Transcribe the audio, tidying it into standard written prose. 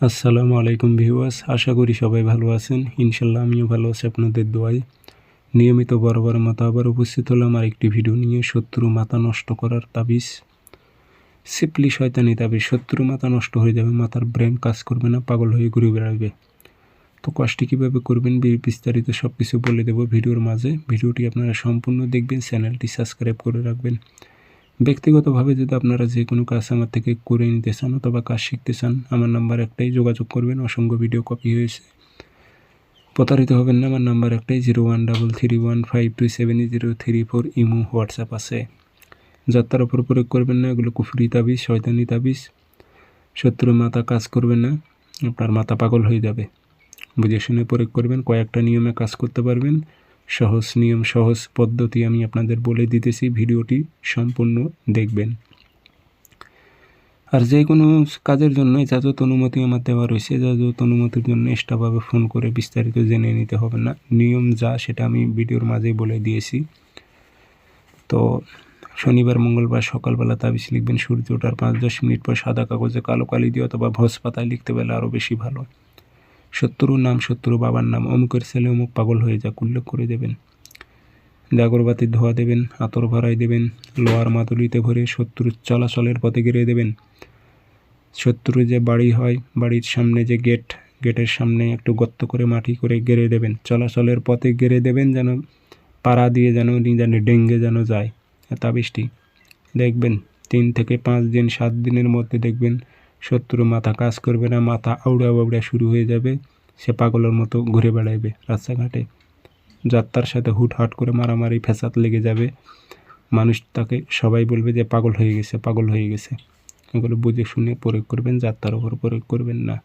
আসসালামু আলাইকুম ভিউয়ার্স, আশা করি সবাই ভালো আছেন। ইনশাল্লাহ আমিও ভালো আছি আপনাদের দোয়ায়। নিয়মিত বরাবর মতো আবার উপস্থিত হলাম আরেকটি ভিডিও নিয়ে। শত্রু মাথা নষ্ট করার তাবিজ, সিপলি শয়তানি তাবিজ। শত্রু মাথা নষ্ট হয়ে যাবে, মাথার ব্রেন কাজ করবে না, পাগল হয়ে ঘুরে বেড়াবে। তো কাজটি কীভাবে করবেন বিস্তারিত সব কিছু বলে দেবো ভিডিওর মাঝে। ভিডিওটি আপনারা সম্পূর্ণ দেখবেন, চ্যানেলটি সাবস্ক্রাইব করে রাখবেন। ব্যক্তিগতভাবে যদি আপনারা যে কোনো কাজ আমার থেকে করে নিতে চান অথবা কাজ শিখতে চান, আমার নাম্বার একটাই, যোগাযোগ করবেন। অসংখ্য ভিডিও কপি হয়েছে, প্রতারিত হবেন না। আমার নাম্বার একটাই, 0133152703 ইমো হোয়াটসঅ্যাপ আছে। যাত্রার ওপর প্রয়োগ করবেন না, এগুলো কুফরি তাবিজ, শয়তানি তাবিজ। শত্রুর মাথা কাজ করবে না, আপনার মাথা পাগল হয়ে যাবে। বুঝে শুনে প্রয়োগ করবেন, কয়েকটা নিয়মে কাজ করতে পারবেন। সহজ নিয়ম, সহজ পদ্ধতি আমি আপনাদের বলে দিতেছি, ভিডিওটি সম্পূর্ণ দেখবেন। আর যে কোনো কাজের জন্য ইজাজত অনুমতি আমার দেওয়া রয়েছে। ইজাজত অনুমতির জন্য এক্সট্রাভাবে ফোন করে বিস্তারিত জেনে নিতে হবে না। নিয়ম যা সেটা আমি ভিডিওর মাঝেই বলে দিয়েছি। তো শনিবার মঙ্গলবার সকালবেলা তাবিজ লিখবেন, সূর্য ওঠার 5-10 মিনিট পর সাদা কাগজে কালো কালি দিয়ে অথবা ভোজ পাতায় লিখতে পারলে আরও বেশি ভালো। শত্রুর নাম, শত্রু বাবার নাম, অমুকের ছেলে অমুক পাগল হয়ে যাক উল্লেখ করে দেবেন। আগরবাতির ধোয়া দেবেন, আতর ভরাই দেবেন, লোহার মাদুলিতে ভরে শত্রুর চলাচলের পথে গেড়ে দেবেন। শত্রু যে বাড়ি হয়, বাড়ির সামনে যে গেটের সামনে একটু গর্ত করে মাটি করে গেড়ে দেবেন। চলাচলের পথে গেড়ে দেবেন, যেন পাড়া দিয়ে যেন ডেঙ্গে যেন যায়। তাবিজটি দেখবেন 3 থেকে 5 দিন 7 দিনের মধ্যে দেখবেন শত্রু মাথা কাজ করবে না, মাথা আউড়া বাউড়া শুরু হয়ে যাবে। সে পাগলের মতো ঘুরে বেড়াইবে রাস্তাঘাটে। যাত্রার সাথে হুটহাট করে মারামারি ফ্যাসাদ লেগে যাবে। মানুষ তাকে সবাই বলবে যে পাগল হয়ে গেছে, পাগল হয়ে গেছে। এগুলো বুঝে শুনে প্রয়োগ করবেন, যাত্রার ওপর প্রয়োগ করবেন না।